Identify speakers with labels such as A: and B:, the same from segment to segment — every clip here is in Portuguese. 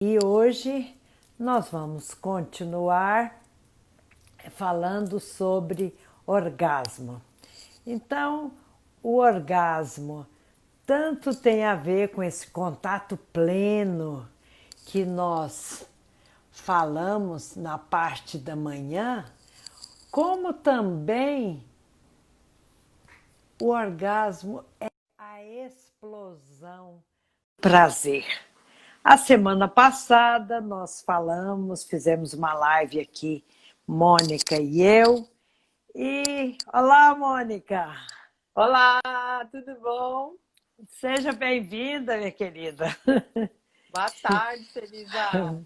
A: E hoje nós vamos continuar falando sobre orgasmo. Então, o orgasmo tanto tem a ver com esse contato pleno que nós falamos na parte da manhã, como também o orgasmo é a explosão do prazer. A semana passada nós falamos, fizemos uma live aqui, Mônica e eu. E olá, Mônica!
B: Olá, tudo bom?
A: Seja bem-vinda, minha querida.
B: Boa tarde, Celisa.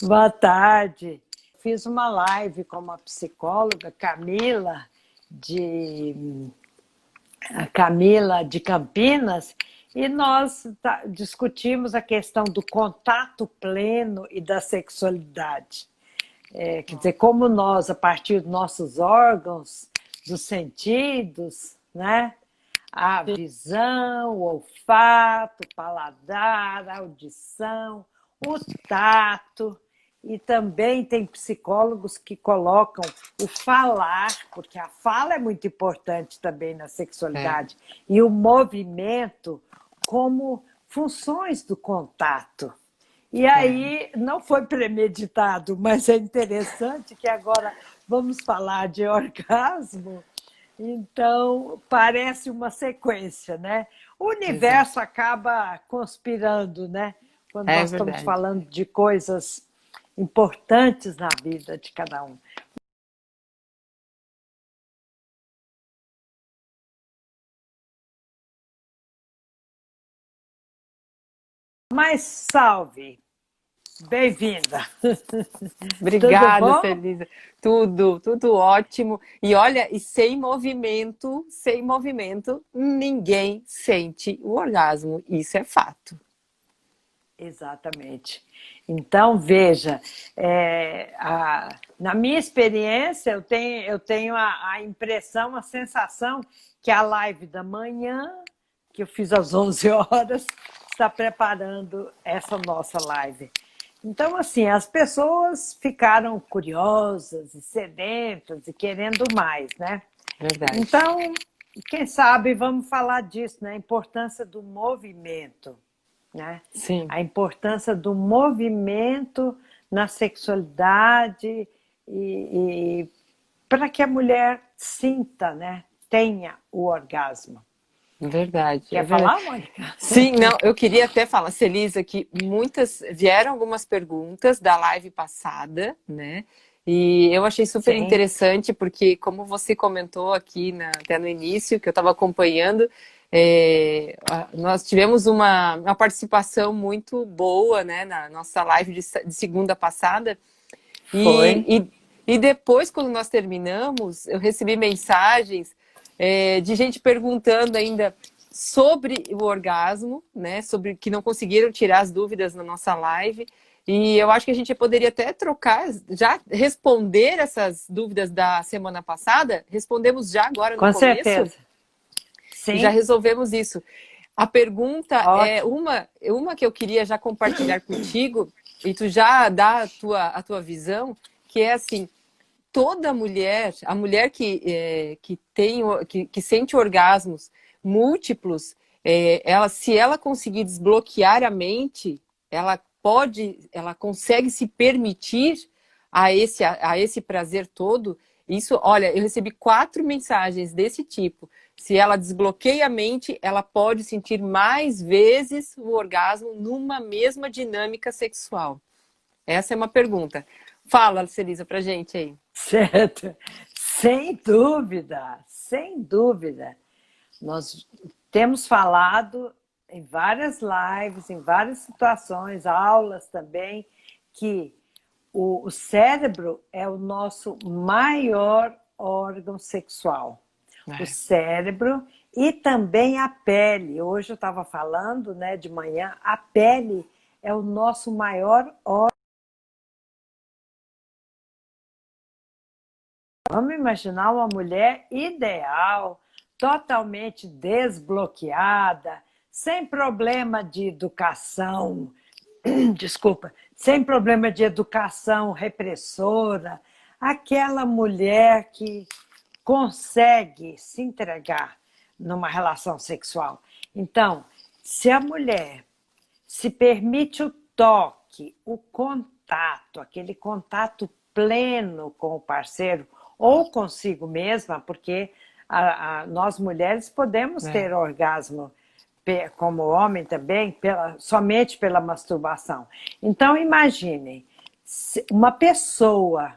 A: Boa tarde. Fiz uma live com uma psicóloga, Camila de Campinas, e nós discutimos a questão do contato pleno e da sexualidade. Quer dizer, como nós, a partir dos nossos órgãos, dos sentidos, né? A visão, o olfato, o paladar, a audição, o tato, e também tem psicólogos que colocam o falar, porque a fala é muito importante também na sexualidade, e o movimento como funções do contato. E aí, não foi premeditado, mas é interessante que agora vamos falar de orgasmo, então parece uma sequência, né? O
B: Exato.
A: universo acaba conspirando, né? Quando
B: É
A: nós estamos
B: verdade.
A: falando de coisas importantes na vida de cada um. Mas salve, bem-vinda. Tudo
B: Obrigada,
A: bom?
B: Celisa. Tudo ótimo. E olha, e sem movimento, ninguém sente o orgasmo. Isso é fato.
A: Exatamente. Então, veja, na minha experiência, eu tenho a impressão, a sensação que a live da manhã, que eu fiz às 11 horas, está preparando essa nossa live. Então, assim, as pessoas ficaram curiosas e sedentas e querendo mais, né?
B: Verdade.
A: Então, quem sabe vamos falar disso, né? A importância do movimento, né?
B: Sim.
A: A importância do movimento na sexualidade e para que a mulher sinta, né? Tenha o orgasmo.
B: Verdade, é
A: Quer
B: verdade.
A: falar, Mônica?
B: Sim, não, eu queria até falar, Celisa, que vieram algumas perguntas da live passada, né? E eu achei super
A: Sim.
B: interessante, porque como você comentou aqui até no início, que eu estava acompanhando, nós tivemos uma participação muito boa, né, na nossa live de segunda passada,
A: Foi.
B: e depois, quando nós terminamos, eu recebi mensagens de gente perguntando ainda sobre o orgasmo, né? Sobre que não conseguiram tirar as dúvidas na nossa live. E eu acho que a gente poderia até trocar, já responder essas dúvidas da semana passada. Respondemos já agora no
A: Com
B: começo
A: certeza.
B: e já
A: Sim.
B: resolvemos isso. A pergunta é
A: Ótimo.
B: uma que eu queria já compartilhar contigo, e tu já dá a tua visão, que é assim, toda mulher, a mulher que sente orgasmos múltiplos, se ela conseguir desbloquear a mente, ela consegue se permitir a esse prazer todo. Isso, olha, eu recebi 4 mensagens desse tipo. Se ela desbloqueia a mente, ela pode sentir mais vezes o orgasmo numa mesma dinâmica sexual. Essa é uma pergunta. Fala, Celisa, pra gente aí.
A: Certo. Sem dúvida, sem dúvida. Nós temos falado em várias lives, em várias situações, aulas também, que o cérebro é o nosso maior órgão sexual. O cérebro e também a pele. Hoje eu estava falando, né, de manhã, a pele é o nosso maior órgão. Vamos imaginar uma mulher ideal, totalmente desbloqueada, sem problema de educação, desculpa, sem problema de educação repressora, aquela mulher que consegue se entregar numa relação sexual. Então, se a mulher se permite o toque, o contato, aquele contato pleno com o parceiro ou consigo mesma, porque nós mulheres podemos ter orgasmo como homem também, somente pela masturbação. Então, imaginem, uma pessoa,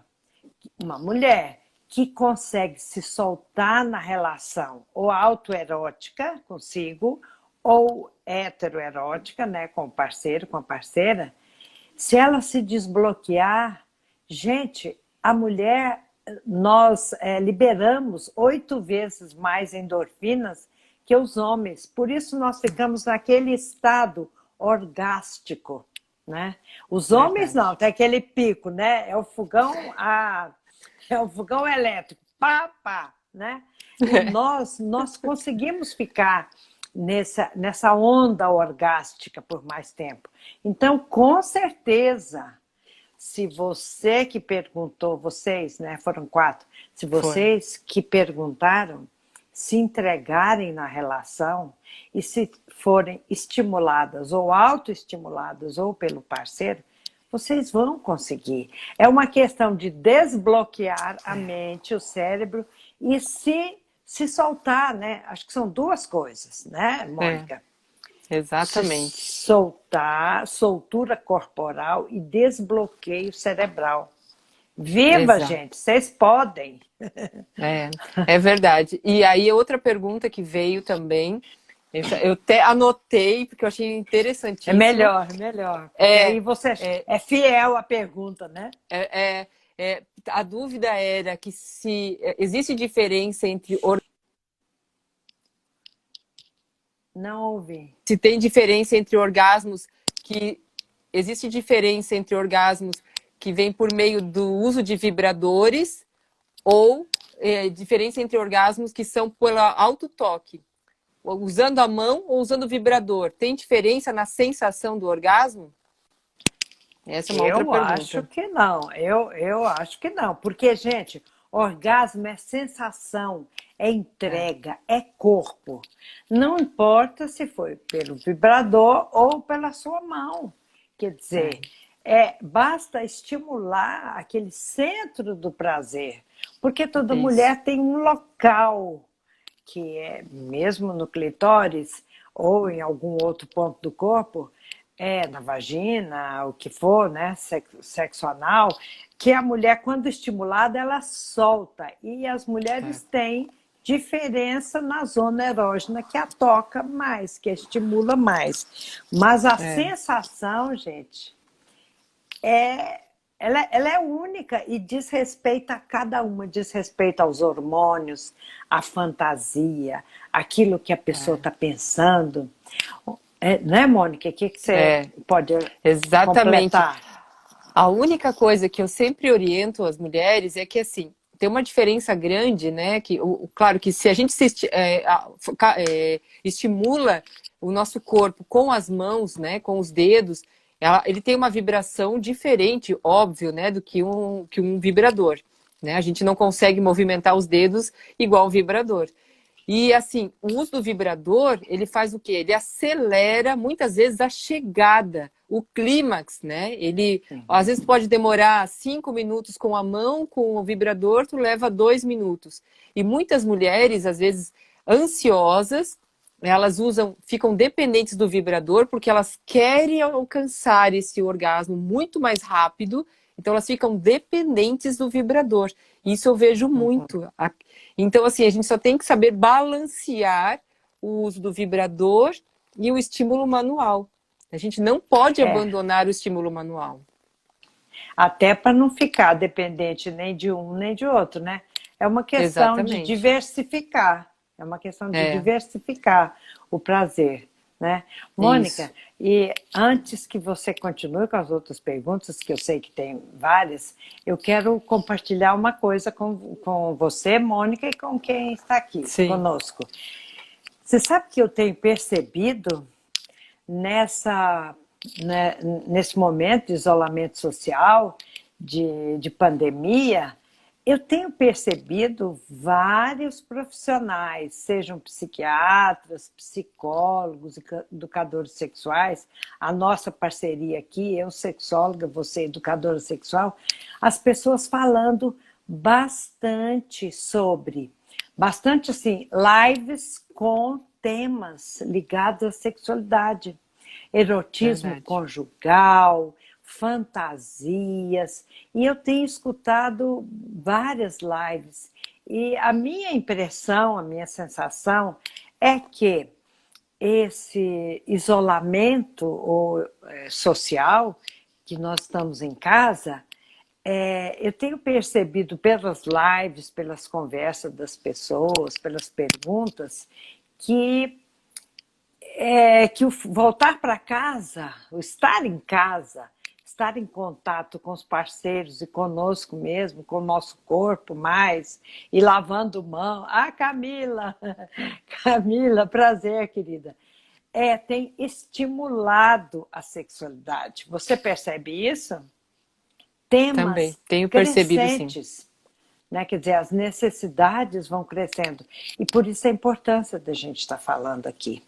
A: uma mulher que consegue se soltar na relação ou autoerótica consigo, ou heteroerótica, né, com o parceiro, com a parceira, se ela se desbloquear, gente, a mulher, nós liberamos 8 vezes mais endorfinas que os homens. Por isso nós ficamos naquele estado orgástico, né? Os homens não, tem aquele pico, né? É o fogão elétrico, pá, pá, né? E nós conseguimos ficar nessa onda orgástica por mais tempo. Então, com certeza, se você que perguntou, vocês, né, foram 4, se vocês que perguntaram, se entregarem na relação e se forem estimuladas ou autoestimuladas ou pelo parceiro, vocês vão conseguir. É uma questão de desbloquear a mente, o cérebro e se soltar, né? Acho que são 2 coisas, né, Mônica?
B: Exatamente.
A: Se soltura corporal e desbloqueio cerebral. Viva, gente, vocês podem.
B: É verdade. E aí, outra pergunta que veio também, eu até anotei, porque eu achei interessantíssimo.
A: É melhor. E aí você é fiel à pergunta, né?
B: A dúvida era que se existe diferença entre...
A: Não ouvi.
B: Se tem diferença entre orgasmos existe diferença entre orgasmos que vem por meio do uso de vibradores ou diferença entre orgasmos que são pelo autotoque, usando a mão ou usando o vibrador. Tem diferença na sensação do orgasmo? Essa é uma outra pergunta.
A: Eu acho que não. Eu acho que não. Porque, gente, orgasmo é sensação, é entrega, é corpo. Não importa se foi pelo vibrador ou pela sua mão. Quer dizer, basta estimular aquele centro do prazer. Porque toda mulher tem um local que é, mesmo no clitóris ou em algum outro ponto do corpo, na vagina, o que for, né, sexo anal, que a mulher, quando estimulada, ela solta. E as mulheres têm diferença na zona erógena, que a toca mais, que a estimula mais. Mas a sensação, gente, ela é única e diz respeito a cada uma, diz respeito aos hormônios, à fantasia, aquilo que a pessoa está pensando. Né, Mônica? O que você pode completar?
B: A única coisa que eu sempre oriento as mulheres é que, assim, tem uma diferença grande, né? Claro que se a gente estimula o nosso corpo com as mãos, né, com os dedos, ele tem uma vibração diferente, óbvio, né, do que um vibrador. Né? A gente não consegue movimentar os dedos igual o vibrador. E, assim, o uso do vibrador, ele faz o quê? Ele acelera, muitas vezes, a chegada, o clímax, né? Ele, às vezes, pode demorar 5 minutos com a mão, com o vibrador, tu leva 2 minutos. E muitas mulheres, às vezes, ansiosas, elas ficam dependentes do vibrador porque elas querem alcançar esse orgasmo muito mais rápido, então elas ficam dependentes do vibrador. Isso eu vejo muito. Então, assim, a gente só tem que saber balancear o uso do vibrador e o estímulo manual. A gente não pode abandonar o estímulo manual.
A: Até para não ficar dependente nem de um nem de outro, né? É uma questão de diversificar. É uma questão de diversificar o prazer, né? Mônica, e antes que você continue com as outras perguntas, que eu sei que tem várias, eu quero compartilhar uma coisa com você, Mônica, e com quem está aqui conosco. Você sabe que eu tenho percebido nessa né, nesse momento de isolamento social, de pandemia, eu tenho percebido vários profissionais, sejam psiquiatras, psicólogos, educadores sexuais, a nossa parceria aqui, eu sexóloga, você educadora sexual, as pessoas falando bastante assim, lives com temas ligados à sexualidade, erotismo
B: Verdade.
A: conjugal, fantasias, e eu tenho escutado várias lives, e a minha impressão, a minha sensação é que esse isolamento social, que nós estamos em casa, eu tenho percebido pelas lives, pelas conversas das pessoas, pelas perguntas, que que o voltar para casa, o estar em casa, estar em contato com os parceiros e conosco mesmo, com o nosso corpo mais, e lavando mão. Ah, Camila! Camila, prazer, querida. Tem estimulado a sexualidade. Você percebe isso?
B: Também,
A: Temas
B: tenho percebido, sim.
A: crescentes, né? Quer dizer, as necessidades vão crescendo. E por isso a importância da gente estar falando aqui,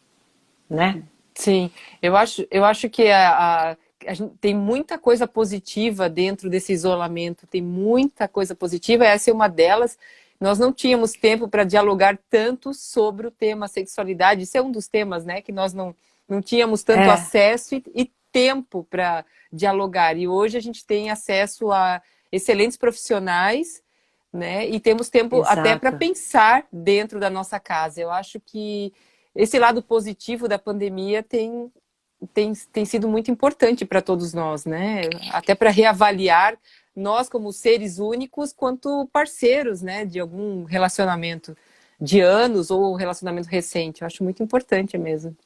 A: né?
B: Sim, eu acho que a gente tem muita coisa positiva dentro desse isolamento, tem muita coisa positiva, essa é uma delas. Nós não tínhamos tempo para dialogar tanto sobre o tema sexualidade, isso é um dos temas, né, que nós não tínhamos tanto acesso e tempo para dialogar. E hoje a gente tem acesso a excelentes profissionais, né, e temos tempo até para
A: Exato.
B: pensar dentro da nossa casa. Eu acho que esse lado positivo da pandemia tem sido muito importante para todos nós, né? Até para reavaliar nós como seres únicos quanto parceiros, né? De algum relacionamento de anos ou relacionamento recente. Eu acho muito importante mesmo.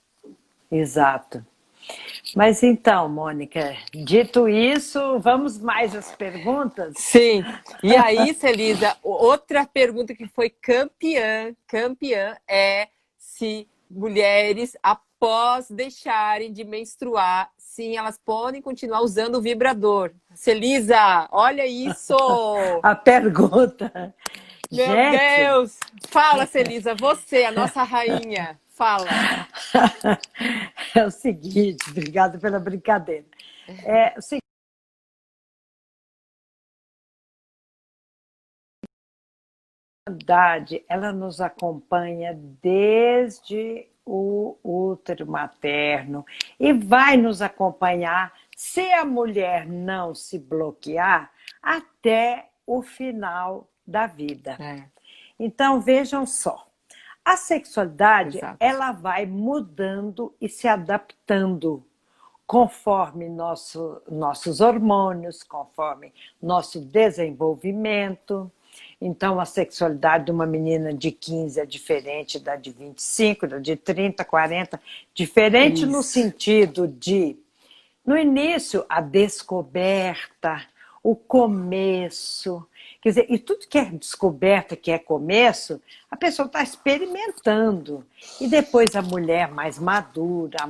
A: Exato. Mas então, Mônica, dito isso, vamos mais às perguntas?
B: Sim. E aí, Celisa, outra pergunta que foi campeã é se mulheres, após deixarem de menstruar, sim, elas podem continuar usando o vibrador. Celisa, olha isso!
A: A pergunta.
B: Meu
A: Gente,
B: Deus! Fala, Celisa, você, a nossa rainha. Fala.
A: é o seguinte, obrigada pela brincadeira. É o seguinte, a idade, ela nos acompanha desde o útero materno e vai nos acompanhar, se a mulher não se bloquear, até o final da vida. Então, vejam só, a sexualidade,
B: Exato.
A: ela vai mudando e se adaptando conforme nossos hormônios, conforme nosso desenvolvimento. Então, a sexualidade de uma menina de 15 é diferente da de 25, da de 30, 40, diferente no sentido de, no início, a descoberta, o começo. Quer dizer, e tudo que é descoberta, que é começo, a pessoa está experimentando. E depois a mulher mais madura, a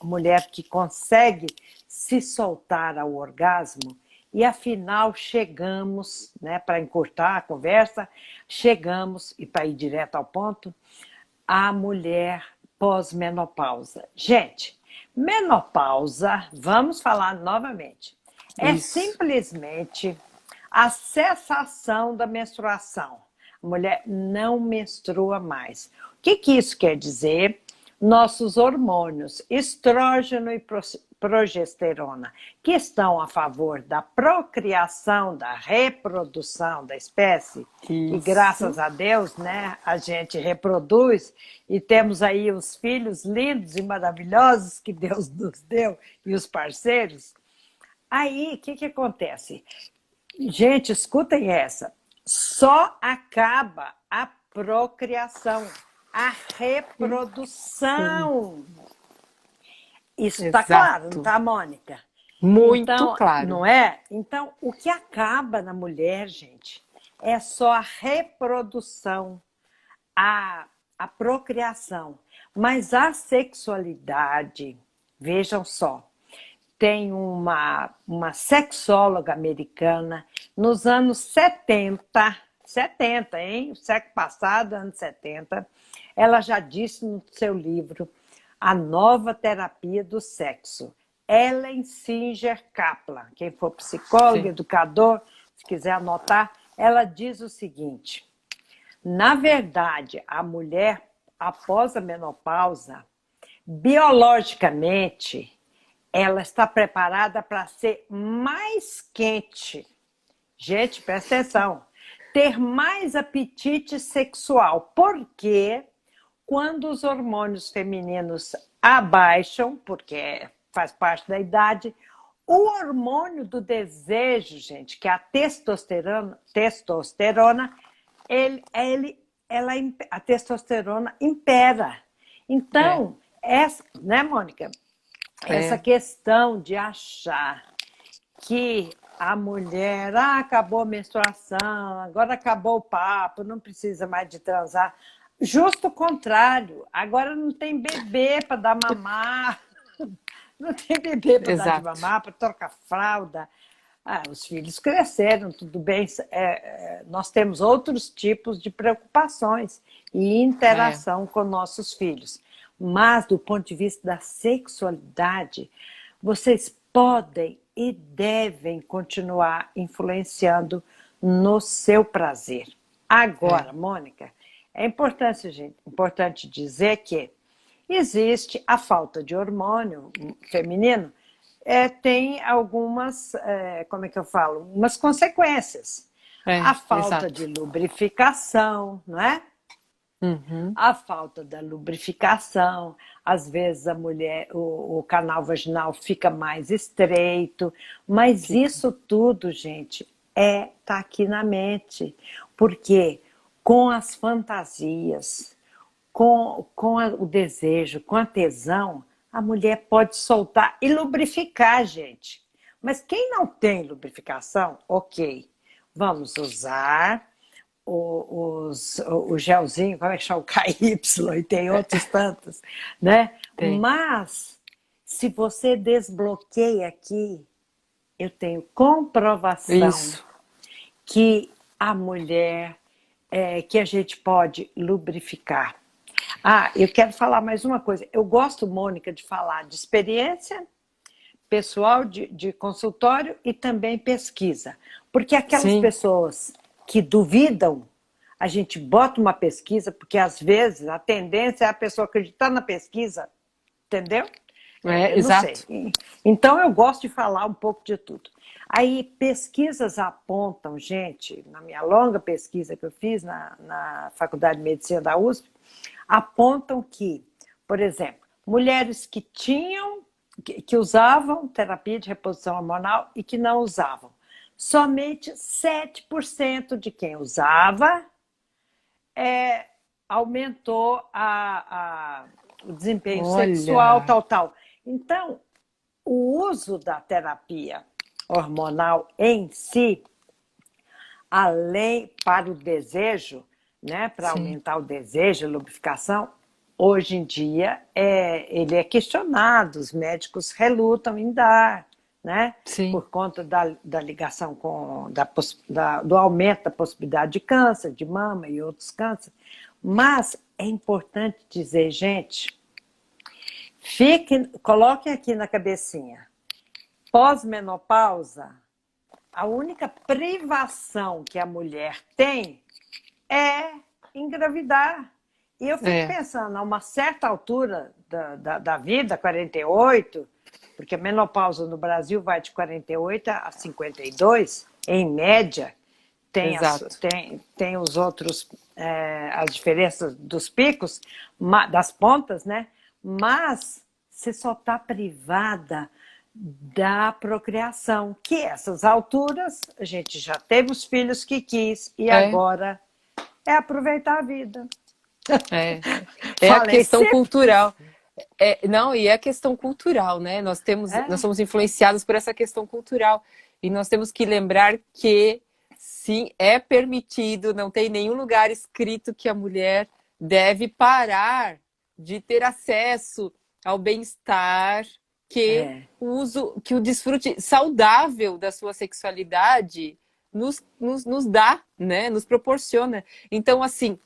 A: mulher que consegue se soltar ao orgasmo, e afinal chegamos, né, para encurtar a conversa, chegamos, e para ir direto ao ponto, a mulher pós-menopausa. Gente, menopausa, vamos falar novamente, é simplesmente a cessação da menstruação. A mulher não menstrua mais. O que isso quer dizer? Nossos hormônios, estrógeno e progesterona, que estão a favor da procriação, da reprodução da espécie, e graças a Deus, né, a gente reproduz e temos aí os filhos lindos e maravilhosos que Deus nos deu e os parceiros. Aí, o que acontece? Gente, escutem essa. Só acaba a procriação, a reprodução. Isso está claro, não está, Mônica?
B: Muito
A: então,
B: claro.
A: Não é? Então, o que acaba na mulher, gente, é só a reprodução, a procriação. Mas a sexualidade, vejam só, tem uma sexóloga americana nos anos 70, hein? O século passado, anos 70, ela já disse no seu livro A Nova Terapia do Sexo. Ellen Singer Kaplan, quem for psicólogo,
B: Sim.
A: educador, se quiser anotar, ela diz o seguinte: na verdade, a mulher, após a menopausa, biologicamente, ela está preparada para ser mais quente. Gente, presta atenção. Ter mais apetite sexual. Porque quando os hormônios femininos abaixam, porque faz parte da idade, o hormônio do desejo, gente, que é a testosterona, a testosterona impera. Então, né, Mônica? Essa questão de achar que a mulher, acabou a menstruação, agora acabou o papo, não precisa mais de transar. Justo o contrário, agora não tem bebê para dar mamar, não tem bebê para dar de mamar, para trocar fralda. Os filhos cresceram, tudo bem, nós temos outros tipos de preocupações e interação com nossos filhos. Mas, do ponto de vista da sexualidade, vocês podem e devem continuar influenciando no seu prazer. Agora, Mônica, é importante dizer que existe a falta de hormônio feminino, tem algumas, como é que eu falo? Umas consequências. A falta de lubrificação, não é?
B: Uhum.
A: A falta da lubrificação, às vezes a mulher, o canal vaginal fica mais estreito, mas isso tudo, gente, tá aqui na mente, porque com as fantasias, com o desejo, com a tesão, a mulher pode soltar e lubrificar, gente. Mas quem não tem lubrificação, ok, vamos usar o gelzinho, como é que chama? O KY, e tem outros tantos, né? Mas, se você desbloqueia aqui, eu tenho comprovação que a mulher, que a gente pode lubrificar. Eu quero falar mais uma coisa. Eu gosto, Mônica, de falar de experiência pessoal, de consultório e também pesquisa. Porque aquelas pessoas que duvidam, a gente bota uma pesquisa, porque às vezes a tendência é a pessoa acreditar na pesquisa, entendeu?
B: Exato.
A: Então eu gosto de falar um pouco de tudo. Aí pesquisas apontam, gente, na minha longa pesquisa que eu fiz na Faculdade de Medicina da USP, apontam que, por exemplo, mulheres que usavam terapia de reposição hormonal e que não usavam. Somente 7% de quem usava aumentou o desempenho sexual, tal. Então, o uso da terapia hormonal em si, além para o desejo, né, para aumentar o desejo, a lubrificação, hoje em dia ele é questionado, os médicos relutam em dar, né? Por conta da ligação do aumento da possibilidade de câncer, de mama e outros cânceres. Mas é importante dizer, gente, coloquem aqui na cabecinha, pós-menopausa, a única privação que a mulher tem é engravidar. E eu fico pensando, a uma certa altura da vida, 48, porque a menopausa no Brasil vai de 48 a 52, em média, tem os outros, as diferenças dos picos, das pontas, né? Mas você só está privada da procriação, que essas alturas a gente já teve os filhos que quis e agora é aproveitar a vida.
B: A questão cultural. E é a questão cultural, né? Nós somos influenciados por essa questão cultural. E nós temos que lembrar que, sim, é permitido, não tem nenhum lugar escrito que a mulher deve parar de ter acesso ao bem-estar que que o desfrute saudável da sua sexualidade nos dá, né? Nos proporciona. Então, assim,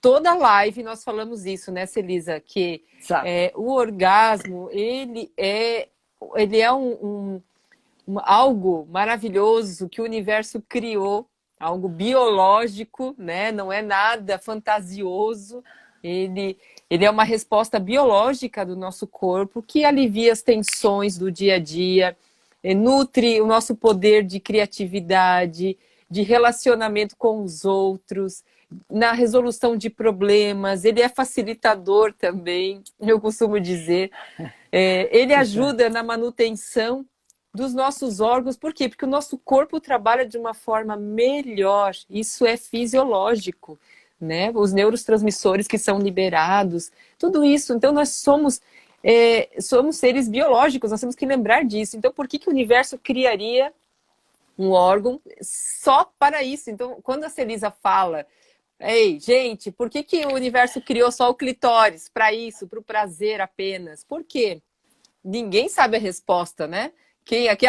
B: toda live nós falamos isso, né, Celisa? Que o orgasmo, ele é algo maravilhoso que o universo criou, algo biológico, né? Não é nada fantasioso. Ele é uma resposta biológica do nosso corpo que alivia as tensões do dia a dia, nutre o nosso poder de criatividade, de relacionamento com os outros, na resolução de problemas. Ele é facilitador também, eu costumo dizer. Ele ajuda na manutenção dos nossos órgãos. Por quê? Porque o nosso corpo trabalha de uma forma melhor. Isso é fisiológico, né? Os neurotransmissores que são liberados, tudo isso. Então, nós somos seres biológicos, nós temos que lembrar disso. Então, por que o universo criaria um órgão só para isso? Então, quando a Celisa fala, ei, gente, por que o universo criou só o clitóris para isso, para o prazer apenas? Por quê? Ninguém sabe a resposta, né?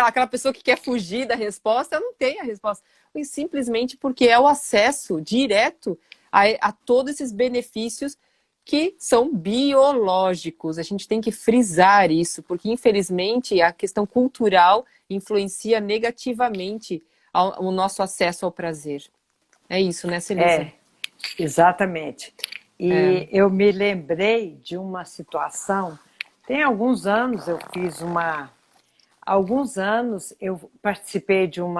B: Aquela pessoa que quer fugir da resposta não tem a resposta. E simplesmente porque é o acesso direto a todos esses benefícios que são biológicos. A gente tem que frisar isso, porque infelizmente a questão cultural influencia negativamente o nosso acesso ao prazer. É isso, né, Celisa?
A: Exatamente. E eu me lembrei de uma situação, tem alguns anos eu participei de um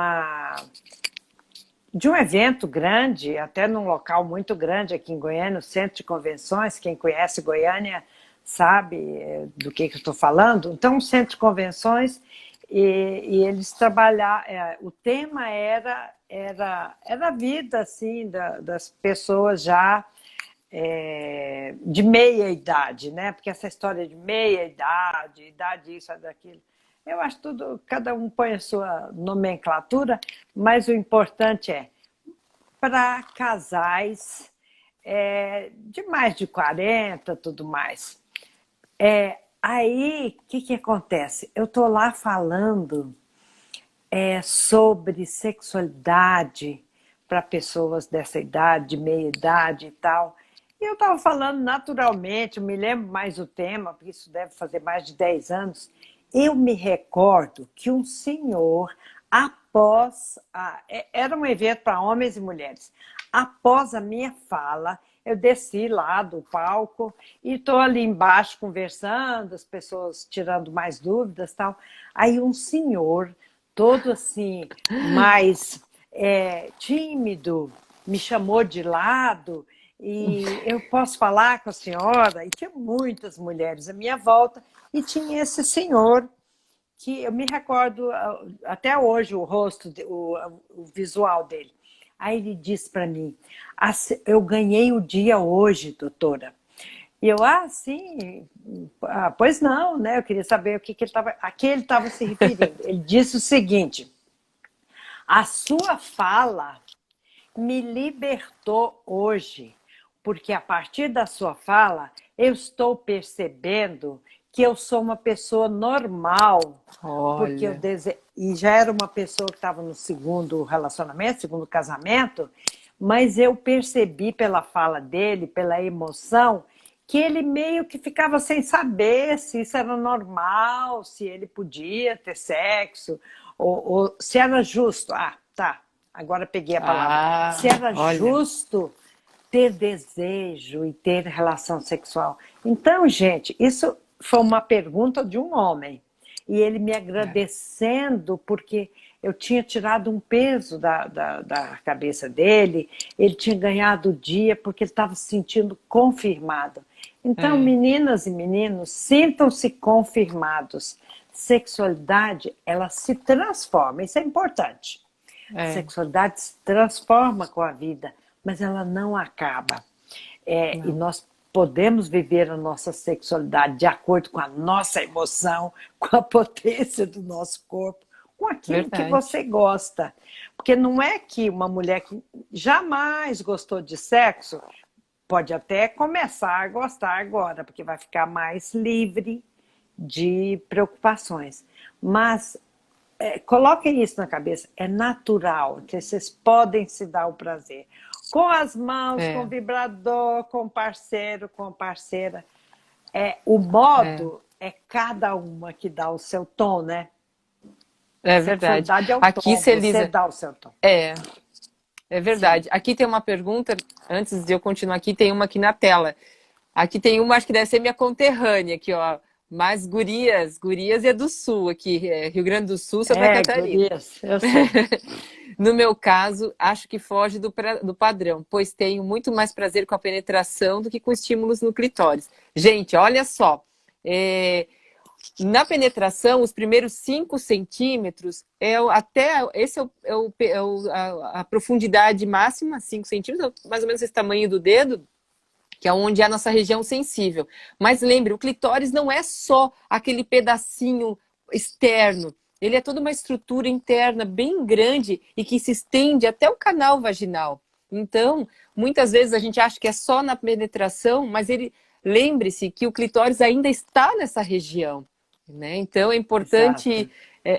A: evento grande, até num local muito grande aqui em Goiânia, no Centro de Convenções. Quem conhece Goiânia sabe do que eu estou falando. Então, um centro de convenções, e eles trabalharam, o tema era a vida assim, das pessoas já de meia idade, né? Porque essa história de meia idade, idade isso, daquilo, eu acho tudo, cada um põe a sua nomenclatura, mas o importante para casais de mais de 40, tudo mais. Aí, o que acontece? Eu estou lá falando sobre sexualidade para pessoas dessa idade, de meia idade e tal. E eu estava falando naturalmente, eu me lembro mais do tema, porque isso deve fazer mais de 10 anos. Eu me recordo que um senhor, era um evento para homens e mulheres, após a minha fala, eu desci lá do palco e estou ali embaixo conversando, as pessoas tirando mais dúvidas e tal. Aí um senhor, todo assim, mais tímido, me chamou de lado e eu posso falar com a senhora? E tinha muitas mulheres à minha volta e tinha esse senhor que eu me recordo até hoje o rosto, o visual dele. Aí ele disse para mim, eu ganhei o dia hoje, doutora. E eu, sim, pois não, né? Eu queria saber a que ele estava se referindo. Ele disse o seguinte, a sua fala me libertou hoje, porque a partir da sua fala eu estou percebendo que eu sou uma pessoa normal.
B: Olha.
A: Porque e já era uma pessoa que estava no segundo relacionamento, segundo casamento, mas eu percebi pela fala dele, pela emoção, que ele meio que ficava sem saber se isso era normal, se ele podia ter sexo, ou se era justo. Tá, agora peguei a palavra. Se era justo ter desejo e ter relação sexual. Então, gente, isso foi uma pergunta de um homem. E ele me agradecendo porque eu tinha tirado um peso da cabeça dele, ele tinha ganhado o dia porque ele estava se sentindo confirmado. Então, meninas e meninos, sintam-se confirmados. Sexualidade, ela se transforma, isso é importante. A sexualidade se transforma com a vida, mas ela não acaba. E nós podemos viver a nossa sexualidade de acordo com a nossa emoção, com a potência do nosso corpo, com aquilo que você gosta. Porque não é que uma mulher que jamais gostou de sexo pode até começar a gostar agora, porque vai ficar mais livre de preocupações. Mas coloquem isso na cabeça, é natural, que vocês podem se dar o prazer. Com as mãos, com o vibrador, com o parceiro, com a parceira. O modo é cada uma que dá o seu tom, né?
B: É verdade.
A: Sexualidade é o
B: Aqui,
A: tom,
B: Celisa,
A: você dá o seu tom.
B: É verdade. Sim. Aqui tem uma pergunta, antes de eu continuar aqui, tem uma aqui na tela. Aqui tem uma, acho que deve ser minha conterrânea, aqui, ó. Mas gurias é do Sul, aqui, Rio Grande do Sul, Santa Catarina.
A: Gurias, eu sei.
B: No meu caso, acho que foge do padrão, pois tenho muito mais prazer com a penetração do que com estímulos no clitóris. Gente, olha só, na penetração, os primeiros 5 centímetros, a profundidade máxima, 5 centímetros, mais ou menos esse tamanho do dedo, que é onde é a nossa região sensível. Mas lembre, o clitóris não é só aquele pedacinho externo, ele é toda uma estrutura interna bem grande e que se estende até o canal vaginal. Então, muitas vezes a gente acha que é só na penetração, mas lembre-se que o clitóris ainda está nessa região, né? Então é importante,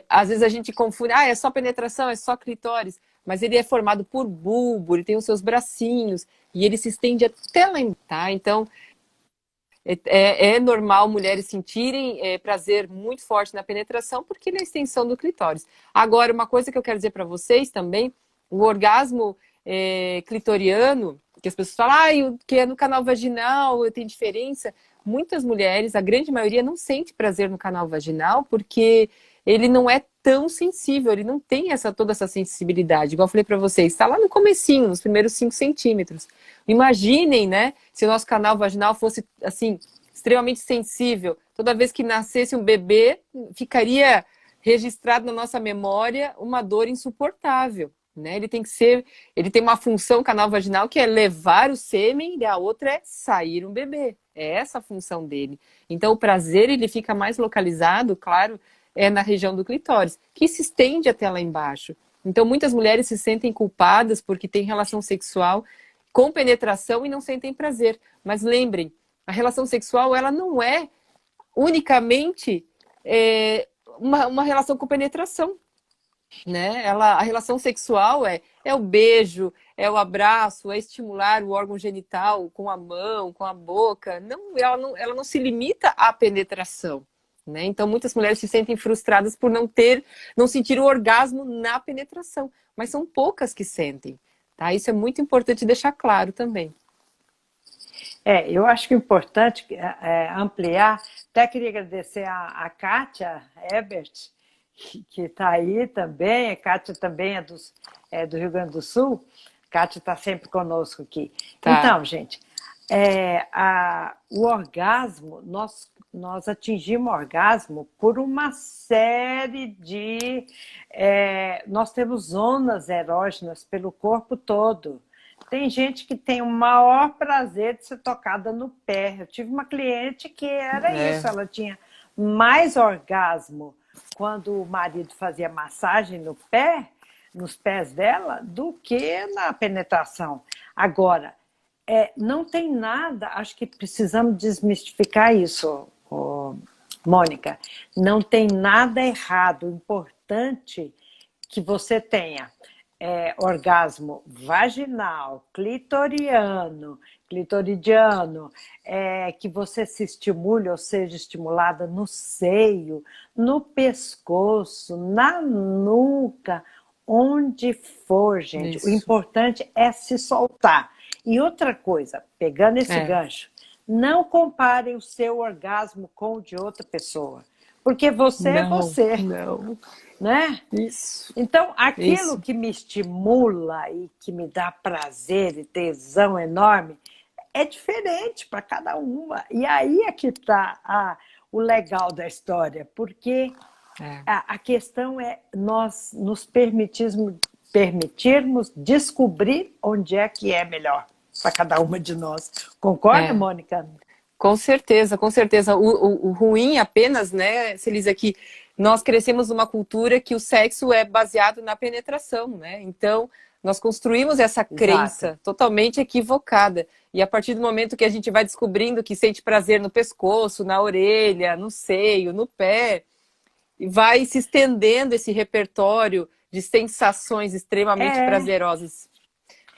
B: às vezes a gente confunde, é só penetração, é só clitóris, mas ele é formado por bulbo, ele tem os seus bracinhos e ele se estende até lá, tá? Então é normal mulheres sentirem prazer muito forte na penetração porque ele é a extensão do clitóris. Agora, uma coisa que eu quero dizer para vocês também, o orgasmo clitoriano, que as pessoas falam, que é no canal vaginal, tem diferença. Muitas mulheres, a grande maioria, não sente prazer no canal vaginal porque ele não é tão sensível, ele não tem toda essa sensibilidade. Igual eu falei para vocês, está lá no comecinho, nos primeiros 5 centímetros. Imaginem, né, se o nosso canal vaginal fosse, assim, extremamente sensível. Toda vez que nascesse um bebê, ficaria registrado na nossa memória uma dor insuportável, né? Ele tem uma função, canal vaginal, que é levar o sêmen, e a outra é sair um bebê. É essa a função dele. Então, o prazer, ele fica mais localizado, claro, na região do clitóris, que se estende até lá embaixo. Então, muitas mulheres se sentem culpadas porque têm relação sexual com penetração e não sentem prazer. Mas lembrem, a relação sexual, ela não é unicamente uma relação com penetração, né? A relação sexual é o beijo, é o abraço, é estimular o órgão genital com a mão, com a boca. Ela não se limita à penetração, né? Então muitas mulheres se sentem frustradas por não sentir o orgasmo na penetração, mas são poucas que sentem, tá? Isso é muito importante deixar claro também.
A: Eu acho que é importante ampliar. Até queria agradecer a Kátia Ebert, que está aí também. A Kátia também é do Rio Grande do Sul. A Kátia está sempre conosco aqui. Tá. Então, gente, o orgasmo, nós atingimos o orgasmo por uma série de... nós temos zonas erógenas pelo corpo todo. Tem gente que tem o maior prazer de ser tocada no pé. Eu tive uma cliente que era isso, ela tinha mais orgasmo quando o marido fazia massagem nos pés dela, do que na penetração. Agora, não tem nada, acho que precisamos desmistificar isso, Mônica. Não tem nada errado, o importante que você tenha orgasmo vaginal, clitoridiano, que você se estimule ou seja estimulada no seio, no pescoço, na nuca, onde for, gente. Isso. O importante é se soltar. E outra coisa, pegando esse gancho, não compare o seu orgasmo com o de outra pessoa. Porque você é você.
B: Não.
A: Né?
B: Isso.
A: Então, aquilo que me estimula e que me dá prazer e tesão enorme é diferente para cada uma. E aí é que está o legal da história, porque a questão é nós nos permitirmos descobrir onde é que é melhor para cada uma de nós. Concorda, Mônica?
B: Com certeza, com certeza. O ruim apenas, né, Celisa, que nós crescemos numa cultura que o sexo é baseado na penetração, né? Então, nós construímos essa crença
A: Exato.
B: totalmente equivocada. E a partir do momento que a gente vai descobrindo que sente prazer no pescoço, na orelha, no seio, no pé, e vai se estendendo esse repertório de sensações extremamente
A: É,
B: prazerosas,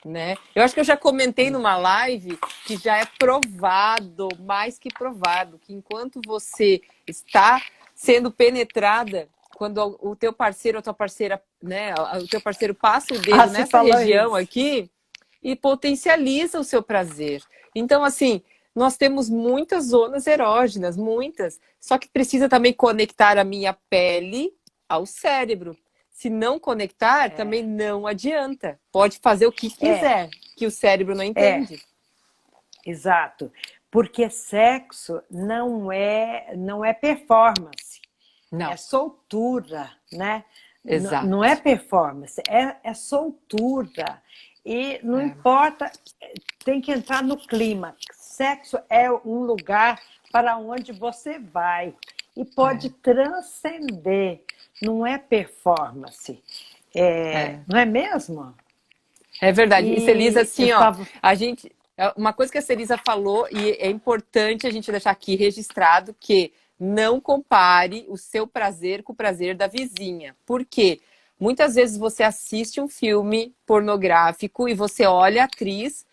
B: né? Eu acho que eu já comentei numa live que já é provado, mais que provado, que enquanto você está sendo penetrada, quando o teu parceiro ou a tua parceira, né, o teu parceiro passa o dedo
A: se
B: nessa
A: falou
B: região
A: isso.
B: aqui e potencializa o seu prazer. Então, assim, nós temos muitas zonas erógenas, muitas, só que precisa também conectar a minha pele ao cérebro. Se não conectar, também
A: É,
B: não adianta. Pode fazer o que
A: é,
B: quiser, que o cérebro não
A: é,
B: entende.
A: exato. Porque sexo não é performance, é
B: Não,
A: soltura, né? Não é
B: exato.
A: performance, é soltura. E não
B: É,
A: importa, tem que entrar no clima. Sexo é um lugar para onde você vai e pode
B: é,
A: transcender, não é performance. É,
B: é.
A: não é mesmo?
B: É verdade. E Celisa,
A: E eu
B: assim, ó,
A: estava.
B: a gente. Uma coisa que a Celisa falou, e é importante a gente deixar aqui registrado, que não compare o seu prazer com o prazer da vizinha. Por quê? Muitas vezes você assiste um filme pornográfico e você olha a atriz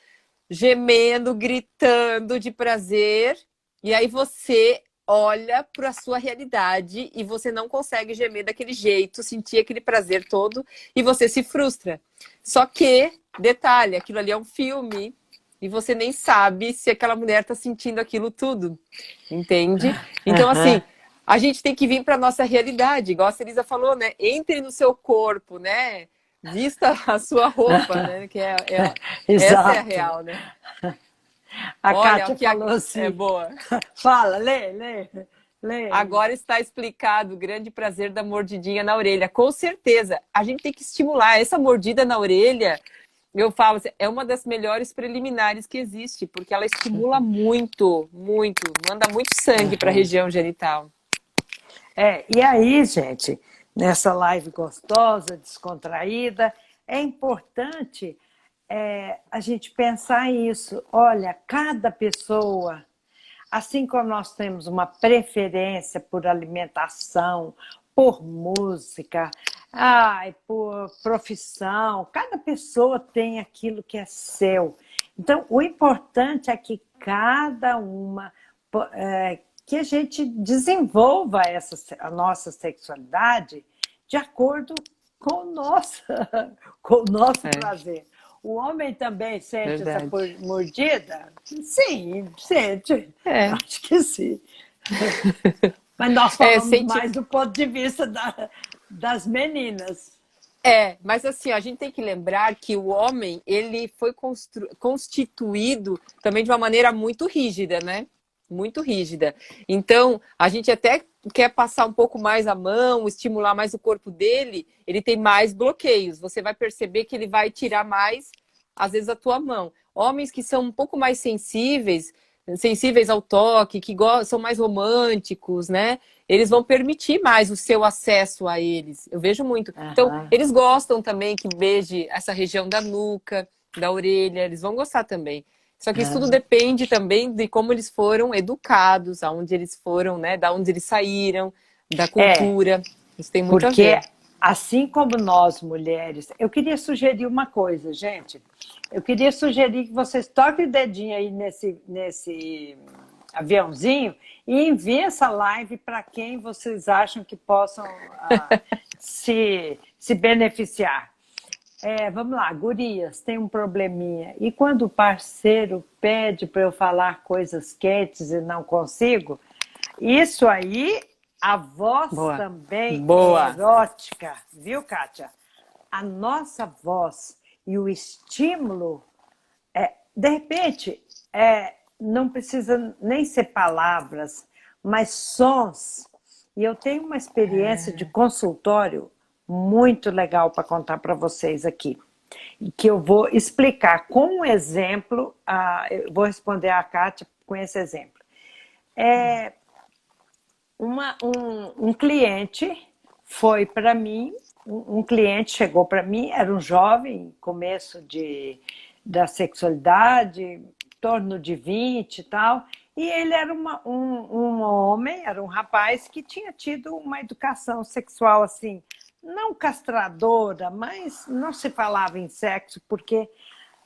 B: gemendo, gritando de prazer, e aí você olha para a sua realidade e você não consegue gemer daquele jeito, sentir aquele prazer todo, e você se frustra. Só que, detalhe, aquilo ali é um filme e você nem sabe se aquela mulher está sentindo aquilo tudo, entende? Então, assim,
A: Aham,
B: a gente tem que vir para nossa realidade, igual a Celisa falou, né? Entre no seu corpo, né? Vista a sua roupa, né? Que essa é a
A: exato.
B: real, né?
A: A
B: Olha,
A: Kátia
B: aqui
A: falou
B: é
A: assim:
B: boa.
A: fala, lê aí.
B: Agora está explicado o grande prazer da mordidinha na orelha. Com certeza, a gente tem que estimular essa mordida na orelha. Eu falo, assim, é uma das melhores preliminares que existe, porque ela estimula muito, muito, manda muito sangue para a
A: Aham.
B: região genital.
A: E aí, gente, nessa live gostosa, descontraída, é importante a gente pensar isso. Olha, cada pessoa, assim como nós temos uma preferência por alimentação, por música, por profissão, cada pessoa tem aquilo que é seu. Então, o importante é que cada uma que a gente desenvolva a nossa sexualidade de acordo com com o nosso
B: É,
A: prazer. O homem também sente essa
B: verdade.
A: mordida? Sim, sente.
B: É,
A: Acho que sim. Mas nós falamos
B: sente.
A: mais do ponto de vista das meninas.
B: Mas assim, ó, a gente tem que lembrar que o homem, ele foi constituído também de uma maneira muito rígida, né? Muito rígida. Então, a gente até quer passar um pouco mais a mão, estimular mais o corpo dele, ele tem mais bloqueios. Você vai perceber que ele vai tirar mais, às vezes, a tua mão. Homens que são um pouco mais sensíveis ao toque, que são mais românticos, né? Eles vão permitir mais o seu acesso a eles. Eu vejo muito. Então,
A: Aham.
B: eles gostam também que beije essa região da nuca, da orelha, eles vão gostar também. Só que isso tudo
A: Aham.
B: depende também de como eles foram educados, aonde eles foram, né? Da onde eles saíram, da
A: É,
B: cultura. Isso tem muito a
A: porque
B: ver.
A: assim como nós mulheres, eu queria sugerir uma coisa, gente. Eu queria sugerir que vocês toquem o dedinho aí nesse aviãozinho e enviem essa live para quem vocês acham que possam se beneficiar. Vamos lá, gurias, tem um probleminha. E quando o parceiro pede para eu falar coisas quentes e não consigo, isso aí, a voz
B: Boa.
A: também é
B: Boa.
A: erótica, viu, Kátia? A nossa voz e o estímulo, de repente, não precisa nem ser palavras, mas sons. E eu tenho uma experiência de consultório muito legal para contar para vocês aqui, que eu vou explicar com um exemplo, eu vou responder a Kátia com esse exemplo. um cliente foi para mim, um cliente chegou para mim, era um jovem, começo da sexualidade, em torno de 20 e tal, e ele era um homem, era um rapaz que tinha tido uma educação sexual assim, não castradora, mas não se falava em sexo, porque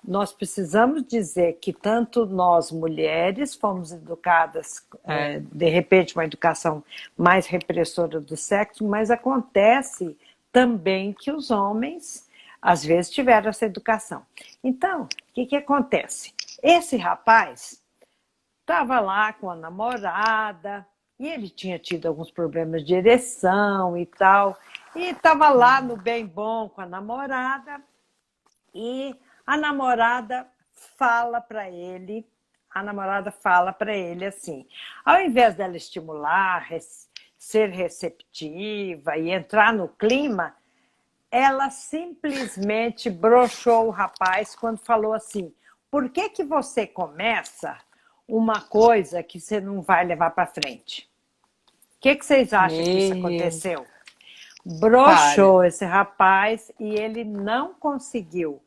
A: nós precisamos dizer que tanto nós, mulheres, fomos educadas, de repente, uma educação mais repressora do sexo, mas acontece também que os homens, às vezes, tiveram essa educação. Então, o que acontece? Esse rapaz estava lá com a namorada, e ele tinha tido alguns problemas de ereção e tal, e estava lá no bem bom com a namorada, e a namorada fala para ele assim, ao invés dela estimular, ser receptiva e entrar no clima, ela simplesmente broxou o rapaz quando falou assim, por que você começa uma coisa que você não vai levar para frente? O que vocês acham que isso aconteceu? Broxou esse rapaz e ele não conseguiu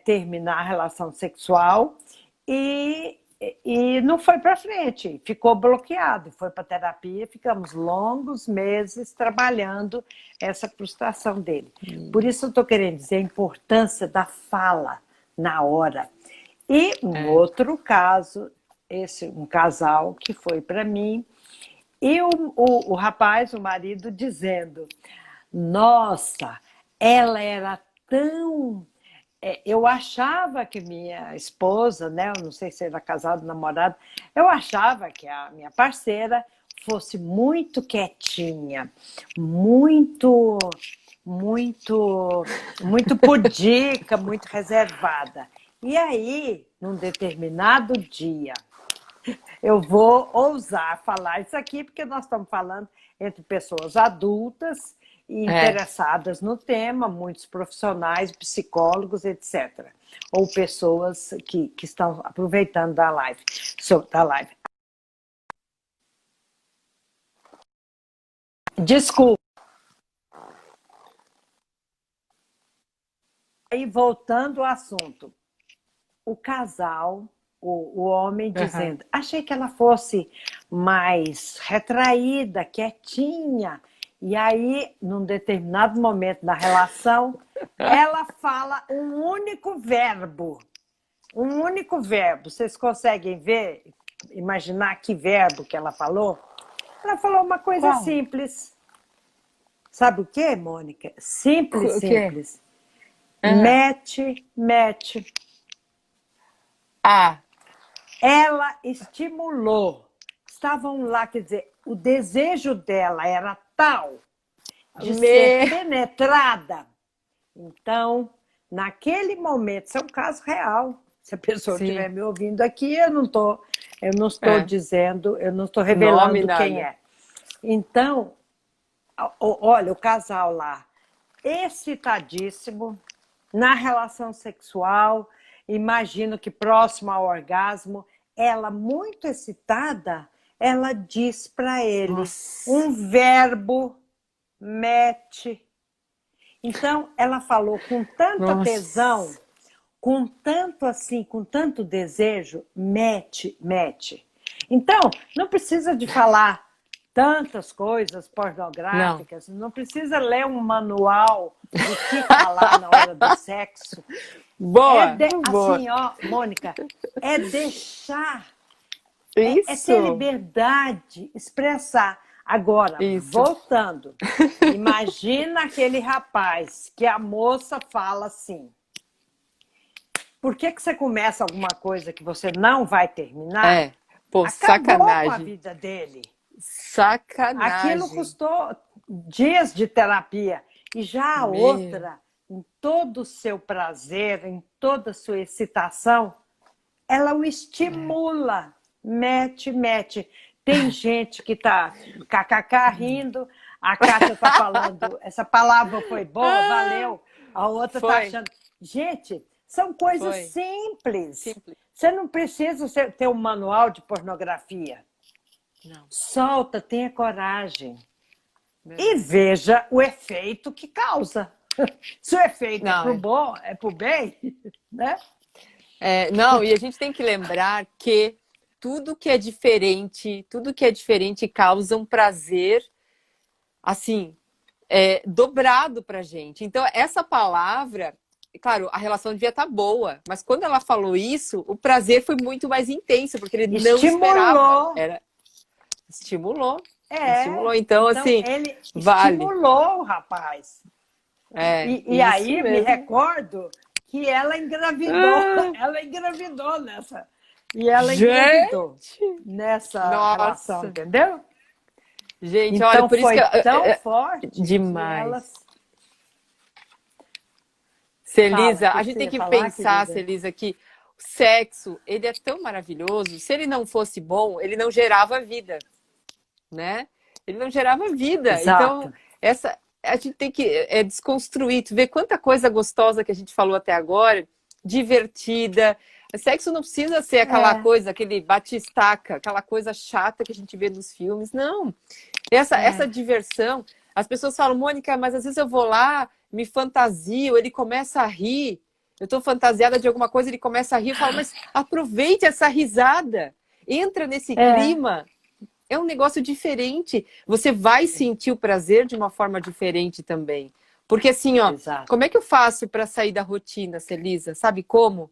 A: terminar a relação sexual e não foi para frente, ficou bloqueado, foi para terapia, ficamos longos meses trabalhando essa frustração dele. Por isso eu estou querendo dizer a importância da fala na hora. E um outro caso, um casal que foi para mim, e o rapaz, o marido, dizendo, nossa, ela era tão... eu achava que minha esposa, né, eu não sei se era casado, namorado, eu achava que a minha parceira fosse muito quietinha, muito pudica, muito reservada. E aí, num determinado dia, eu vou ousar falar isso aqui, porque nós estamos falando entre pessoas adultas e interessadas no tema, muitos profissionais, psicólogos, etc. Ou pessoas que estão aproveitando da live. Desculpa. Aí, voltando ao assunto. O casal, o homem dizendo, achei que ela fosse mais retraída, quietinha. E aí, num determinado momento da relação, ela fala um único verbo. Um único verbo. Vocês conseguem ver, imaginar que verbo que ela falou? Ela falou uma coisa simples. Sabe o que, Mônica? Simples, simples. Mete, mete. Ela estimulou. Estavam lá, quer dizer, o desejo dela era tal de ser penetrada. Então, naquele momento, isso é um caso real. Se a pessoa estiver me ouvindo aqui, eu não estou dizendo, eu não estou revelando quem é. Então, olha, o casal lá, excitadíssimo, na relação sexual, imagino que próximo ao orgasmo, ela muito excitada, ela diz para ele um verbo, mete. Então, ela falou com tanta tesão, com tanto assim, com tanto desejo, mete, mete. Então, não precisa de falar tantas coisas pornográficas, não precisa ler um manual do que falar na hora do sexo.
B: Boa,
A: assim, ó, Mônica, é deixar, é ter liberdade, expressar. Agora, voltando, imagina aquele rapaz que a moça fala assim, por que você começa alguma coisa que você não vai terminar?
B: Pô,
A: acabou
B: sacanagem.
A: com a vida dele.
B: Sacanagem.
A: Aquilo custou dias de terapia. E já a outra, em todo o seu prazer, em toda a sua excitação, ela o estimula. Mete, mete. Tem gente que está kkk rindo, a Kátia está falando, essa palavra foi boa, valeu. A outra está achando... Gente, são coisas simples. Você não precisa ter um manual de pornografia.
B: Não.
A: Solta, tenha coragem.
B: Verdade.
A: E veja o efeito que causa. Se o efeito é
B: Não,
A: pro bom, é pro bem, né?
B: não, e a gente tem que lembrar que tudo que é diferente causa um prazer, assim, dobrado pra gente. Então, essa palavra, claro, a relação devia estar boa, mas quando ela falou isso, o prazer foi muito mais intenso, porque ele não esperava.
A: Estimulou.
B: Estimulou.
A: É.
B: Então, assim,
A: Ele
B: vale.
A: estimulou o rapaz. E
B: Isso
A: aí me
B: mesmo.
A: recordo que ela engravidou.
B: Ah,
A: Ela engravidou nessa. E ela engravidou
B: gente!
A: nessa relação,
B: Nossa!
A: entendeu?
B: Gente, olha,
A: Então
B: por isso que
A: foi tão forte que
B: demais.
A: elas. Fala, o
B: Celisa,
A: que
B: a
A: que
B: gente
A: você
B: tem
A: ia
B: que
A: falar,
B: pensar,
A: querida?
B: Celisa, que o sexo, ele é tão maravilhoso. Se ele não fosse bom, ele não gerava vida, né? Ele não gerava vida. Então,
A: Exato.
B: a gente tem que desconstruir, tu vê quanta coisa gostosa que a gente falou até agora, divertida. Sexo não precisa ser aquela
A: É,
B: coisa, aquele batistaca, aquela coisa chata que a gente vê nos filmes. Não. Essa
A: é,
B: diversão, as pessoas falam, Mônica, mas às vezes eu vou lá, me fantasio, ele começa a rir, eu estou fantasiada de alguma coisa, ele começa a rir, eu falo, mas aproveite essa risada, entra nesse
A: é.
B: clima, é um negócio diferente, você vai sentir o prazer de uma forma diferente também. Porque assim, ó,
A: Exato,
B: como é que eu faço para sair da rotina, Celisa? Sabe como?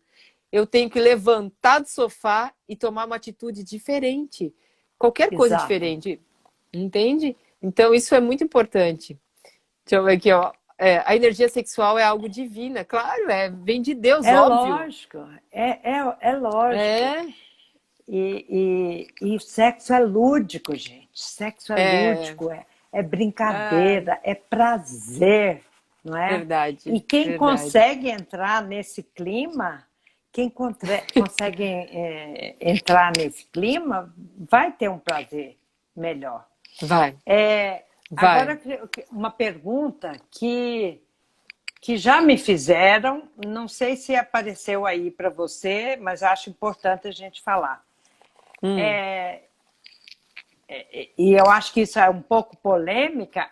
B: Eu tenho que levantar do sofá e tomar uma atitude diferente. Qualquer coisa
A: exato.
B: diferente. Entende? Então, isso é muito importante. Deixa eu ver aqui, ó. A energia sexual é algo divino, claro, vem de Deus,
A: É
B: óbvio.
A: lógico, é lógico.
B: É,
A: E o sexo é lúdico, gente. Sexo é
B: é,
A: lúdico, é
B: é
A: brincadeira, é prazer, não é? E
B: verdade,
A: quem
B: verdade.
A: consegue entrar nesse clima, consegue entrar nesse clima, vai ter um prazer melhor.
B: Vai,
A: Agora,
B: vai.
A: uma pergunta que já me fizeram, não sei se apareceu aí para você, mas acho importante a gente falar.
B: Hum.
A: E eu acho que isso é um pouco polêmica,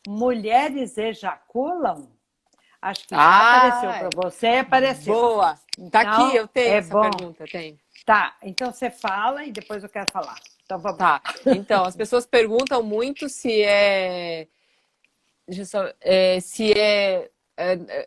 A: mulheres ejaculam? Acho que já apareceu para
B: Ah,
A: você e apareceu.
B: boa. Tá aqui,
A: Então,
B: eu tenho
A: é
B: essa
A: bom.
B: pergunta, tem.
A: Tá, então você fala e depois eu quero falar. Então vamos lá.
B: Tá. Então, as pessoas perguntam muito se deixa eu só, se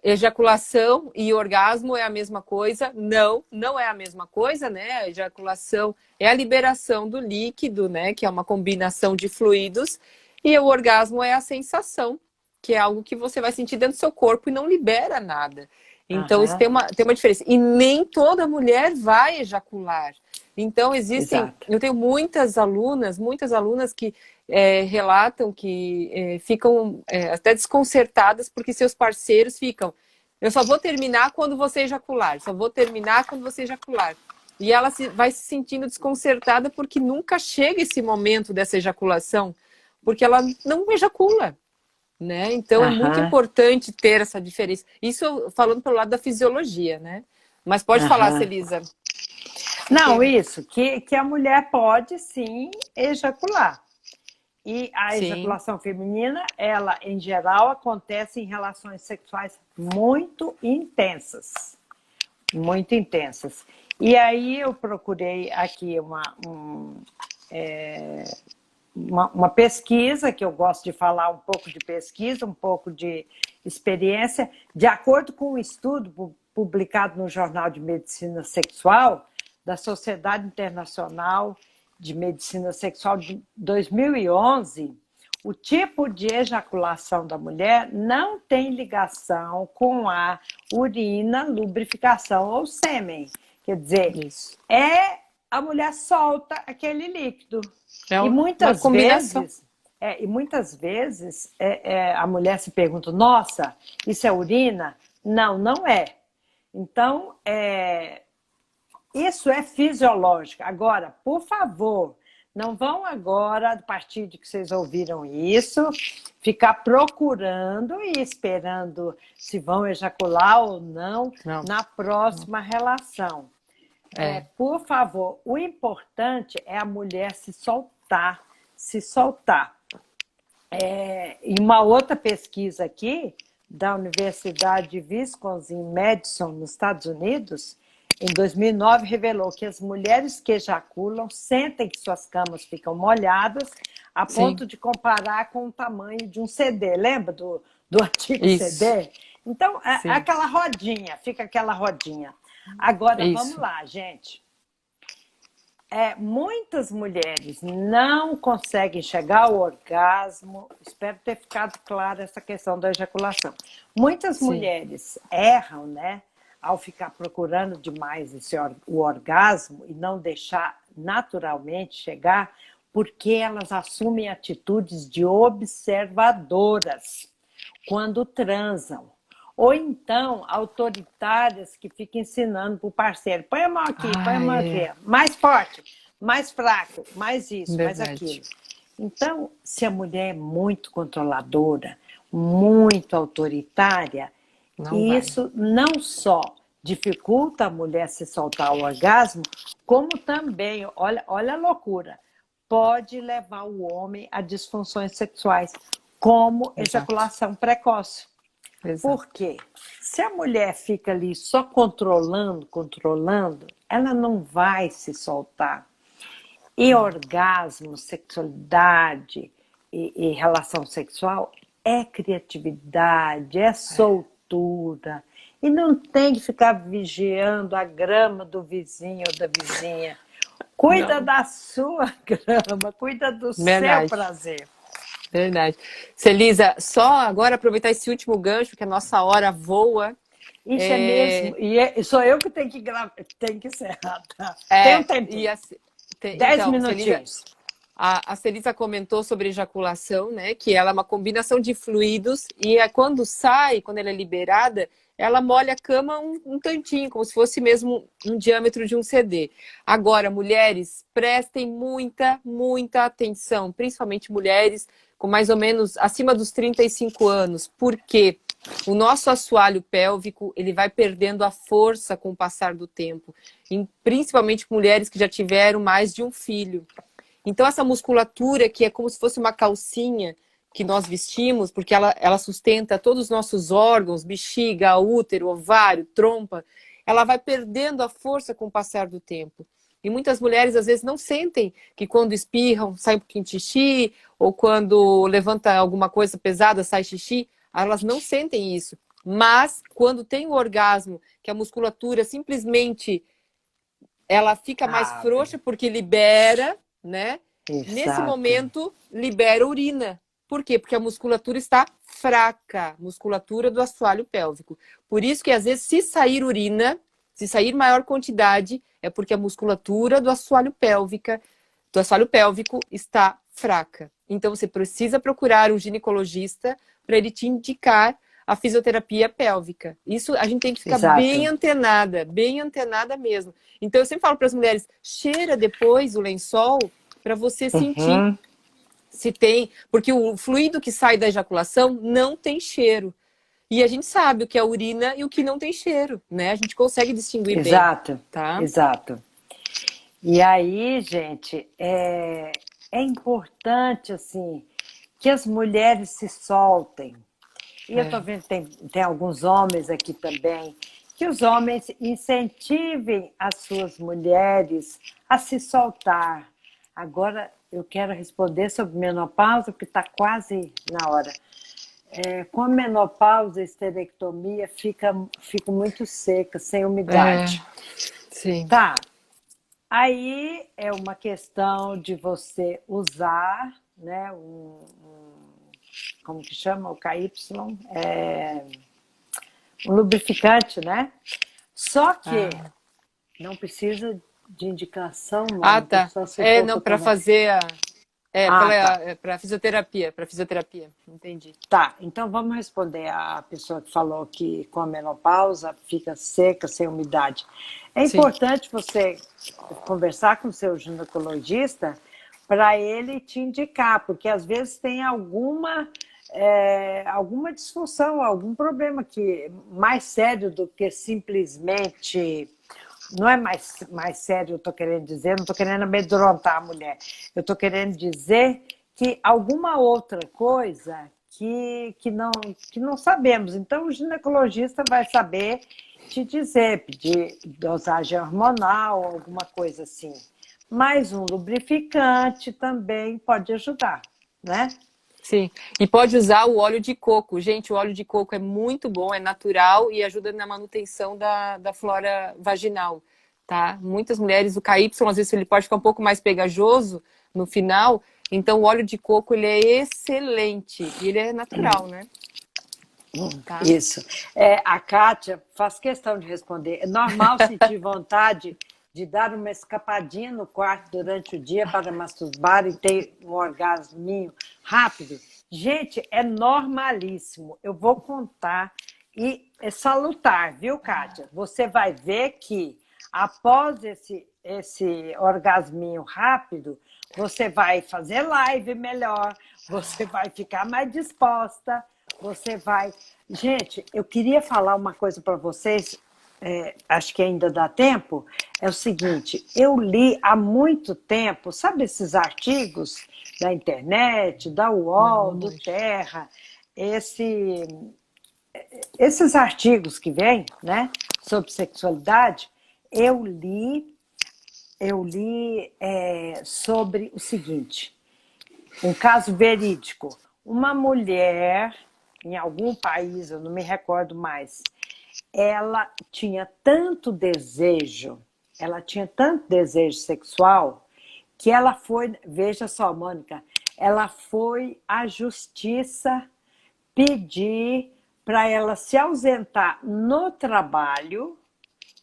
B: ejaculação e orgasmo é a mesma coisa. Não, não é a mesma coisa, né? A ejaculação é a liberação do líquido, né? Que é uma combinação de fluidos. E o orgasmo é a sensação, que é algo que você vai sentir dentro do seu corpo e não libera nada. Então, isso
A: Aham,
B: tem uma diferença. E nem toda mulher vai ejacular. Então,
A: exato.
B: eu tenho muitas alunas que relatam que ficam até desconcertadas porque seus parceiros ficam. Eu só vou terminar quando você ejacular, só vou terminar quando você ejacular. E ela vai se sentindo desconcertada porque nunca chega esse momento dessa ejaculação, porque ela não ejacula, né? Então é muito
A: Aham,
B: importante ter essa diferença. Isso falando pelo lado da fisiologia, né? Mas pode falar,
A: aham.
B: Celisa.
A: Não, isso, que a mulher pode sim ejacular. E a
B: Sim,
A: ejaculação feminina, ela em geral acontece em relações sexuais muito intensas. Muito intensas. E aí eu procurei aqui uma pesquisa, que eu gosto de falar um pouco de pesquisa, um pouco de experiência, de acordo com um estudo publicado no Jornal de Medicina Sexual, da Sociedade Internacional de Medicina Sexual de 2011, o tipo de ejaculação da mulher não tem ligação com a urina, lubrificação ou sêmen. Quer dizer,
B: isso.
A: a mulher solta aquele líquido.
B: É
A: E
B: uma
A: muitas
B: combinação.
A: vezes, a mulher se pergunta: nossa, isso é urina? Não, não é. Então, isso é fisiológico. Agora, por favor, não vão agora, a partir de que vocês ouviram isso, ficar procurando e esperando se vão ejacular ou não
B: Não.
A: na próxima relação.
B: É.
A: Por favor, o importante é a mulher se soltar. tentar se soltar. E uma outra pesquisa aqui, da Universidade de Wisconsin-Madison, nos Estados Unidos, em 2009, revelou que as mulheres que ejaculam sentem que suas camas ficam molhadas a ponto de comparar com o tamanho de um CD. Lembra do antigo CD? Então, aquela rodinha, fica aquela rodinha. Agora, vamos lá, gente. Muitas mulheres não conseguem chegar ao orgasmo. Espero ter ficado clara essa questão da ejaculação. Muitas mulheres erram, né, ao ficar procurando demais o orgasmo e não deixar naturalmente chegar, porque elas assumem atitudes de observadoras quando transam. Ou então, autoritárias que ficam ensinando para o parceiro. Põe a mão aqui, põe a mão aqui. Mais forte, mais fraco, mais isso, mais aquilo. Então, se a mulher é muito controladora, muito autoritária, isso não só dificulta a mulher se soltar o orgasmo, como também, olha a loucura, pode levar o homem a disfunções sexuais, como ejaculação precoce. Por quê? Se a mulher fica ali só controlando, ela não vai se soltar. E orgasmo, sexualidade e relação sexual é criatividade, é soltura. E não tem que ficar vigiando a grama do vizinho ou da vizinha. Cuida da sua grama, cuida do seu prazer.
B: Verdade. Celisa, só agora aproveitar esse último gancho, que a nossa hora voa.
A: Isso é mesmo. E sou eu que tenho que encerrar, tá? Tem um tempinho. 10 minutinhos.
B: A Celisa comentou sobre ejaculação, né? Que ela é uma combinação de fluidos e quando ela é liberada, ela molha a cama um tantinho, como se fosse mesmo um diâmetro de um CD. Agora, mulheres, prestem muita atenção, principalmente mulheres com mais ou menos acima dos 35 anos, porque o nosso assoalho pélvico ele vai perdendo a força com o passar do tempo, principalmente mulheres que já tiveram mais de um filho. Então, essa musculatura, que é como se fosse uma calcinha que nós vestimos, porque ela sustenta todos os nossos órgãos, bexiga, útero, ovário, trompa, ela vai perdendo a força com o passar do tempo. E muitas mulheres, às vezes, não sentem que quando espirram, sai um pouquinho de xixi, ou quando levanta alguma coisa pesada, sai xixi, elas não sentem isso. Mas, quando tem o orgasmo, que a musculatura simplesmente ela fica mais frouxa, porque libera, né?
A: Exato.
B: Nesse momento, libera urina. Por quê? Porque a musculatura está fraca, musculatura do assoalho pélvico. Por isso que, às vezes, se sair urina, se sair maior quantidade, é porque a musculatura do assoalho pélvico está fraca. Então, você precisa procurar um ginecologista para ele te indicar a fisioterapia pélvica. Isso a gente tem que ficar bem antenada mesmo. Então, eu sempre falo para as mulheres, cheira depois o lençol para você sentir se tem... Porque o fluido que sai da ejaculação não tem cheiro. E a gente sabe o que é urina e o que não tem cheiro, né? A gente consegue distinguir bem. Tá?
A: Exato. E aí, gente, é importante, assim, que as mulheres se soltem. E eu tô vendo que tem alguns homens aqui também, que os homens incentivem as suas mulheres a se soltar. Agora, eu quero responder sobre menopausa, porque está quase na hora. Com a menopausa, a esterectomia fica muito seca, sem umidade.
B: Sim.
A: Tá. Aí é uma questão de você usar, né, como que chama? O KY? Um lubrificante, né? Só que não precisa de indicação, não.
B: Tá. Não, para fazer para fisioterapia, entendi.
A: Tá, então vamos responder a pessoa que falou que com a menopausa fica seca, sem umidade. É importante você conversar com o seu ginecologista para ele te indicar, porque às vezes tem alguma disfunção, algum problema que mais sério do que simplesmente não é mais sério, eu estou querendo dizer, não estou querendo amedrontar a mulher. Eu estou querendo dizer que alguma outra coisa que não sabemos. Então, o ginecologista vai saber te dizer, pedir dosagem hormonal, alguma coisa assim. Mas um lubrificante também pode ajudar, né?
B: Sim, e pode usar o óleo de coco. Gente, o óleo de coco é muito bom, é natural e ajuda na manutenção da flora vaginal, tá? Muitas mulheres, o KY, às vezes ele pode ficar um pouco mais pegajoso no final, então o óleo de coco, ele é excelente e ele é natural, né? Tá?
A: Isso. A Kátia faz questão de responder. É normal sentir vontade de dar uma escapadinha no quarto durante o dia para masturbar e ter um orgasminho rápido? Gente, é normalíssimo. Eu vou contar e é salutar, viu, Kátia? Você vai ver que após esse orgasminho rápido, você vai fazer live melhor, você vai ficar mais disposta, você vai... Gente, eu queria falar uma coisa para vocês, acho que ainda dá tempo, é o seguinte, eu li há muito tempo, sabe esses artigos da internet, da UOL, do Terra, esses artigos que vêm, né, sobre sexualidade, eu li sobre o seguinte, um caso verídico, uma mulher em algum país, eu não me recordo mais, ela tinha tanto desejo sexual, que ela foi, veja só, Mônica, ela foi à justiça pedir para ela se ausentar no trabalho,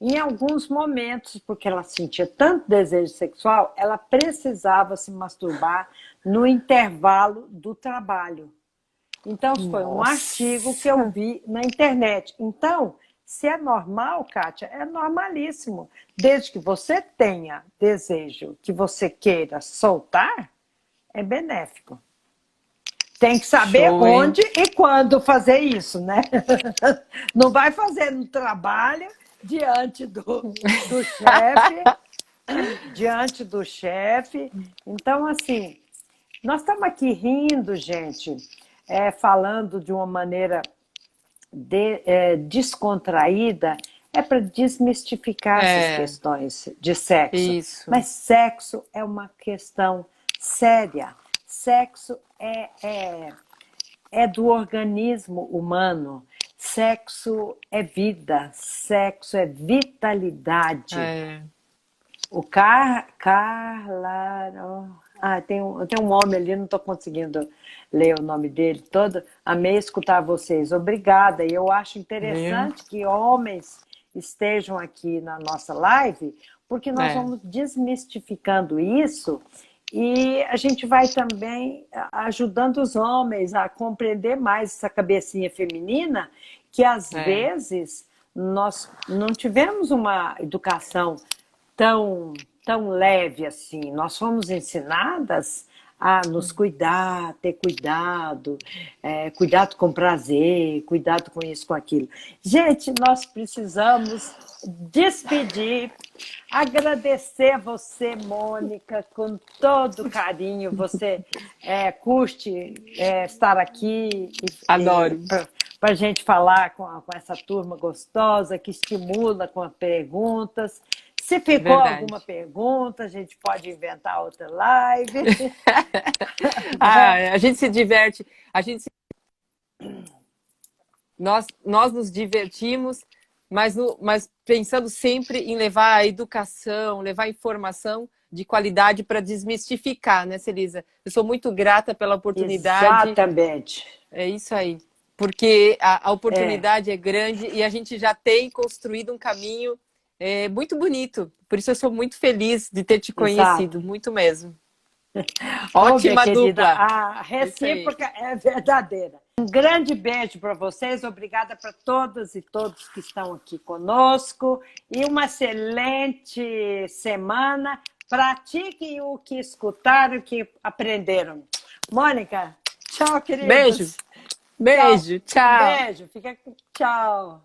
A: em alguns momentos, porque ela sentia tanto desejo sexual, ela precisava se masturbar no intervalo do trabalho. Então, foi um artigo que eu vi na internet. Então, se é normal, Kátia, é normalíssimo. Desde que você tenha desejo, que você queira soltar, é benéfico. Tem que saber onde e quando fazer isso, né? Não vai fazer no trabalho, diante do chefe. Então, assim, nós estamos aqui rindo, gente, falando de uma maneira descontraída, para desmistificar essas questões de sexo.
B: Isso.
A: Mas sexo é uma questão séria. Sexo é do organismo humano. Sexo é vida, sexo é vitalidade. O tem um homem ali, não estou conseguindo ler o nome dele todo. Amei escutar vocês. Obrigada. E eu acho interessante que homens estejam aqui na nossa live, porque nós vamos desmistificando isso e a gente vai também ajudando os homens a compreender mais essa cabecinha feminina, que às vezes nós não tivemos uma educação tão leve assim. Nós fomos ensinadas a nos cuidar, ter cuidado, cuidado com prazer, cuidado com isso, com aquilo. Gente, nós precisamos despedir, agradecer a você, Mônica, com todo carinho. Você curte estar aqui.
B: Adoro.
A: Para a gente falar com essa turma gostosa, que estimula com as perguntas. Se ficou alguma pergunta, a gente pode inventar outra live.
B: A gente se diverte. Nós nos divertimos, mas pensando sempre em levar a educação, levar a informação de qualidade para desmistificar, né, Celisa? Eu sou muito grata pela oportunidade.
A: Exatamente.
B: É isso aí. Porque a oportunidade é grande e a gente já tem construído um caminho muito bonito. Por isso eu sou muito feliz de ter te conhecido,
A: Exato.
B: Muito mesmo. Ótima dupla.
A: A recíproca é verdadeira. Um grande beijo para vocês. Obrigada para todas e todos que estão aqui conosco. E uma excelente semana. Pratiquem o que escutaram, o que aprenderam. Mônica, tchau, queridos.
B: Beijo. Tchau.
A: Beijo. Fica... Tchau.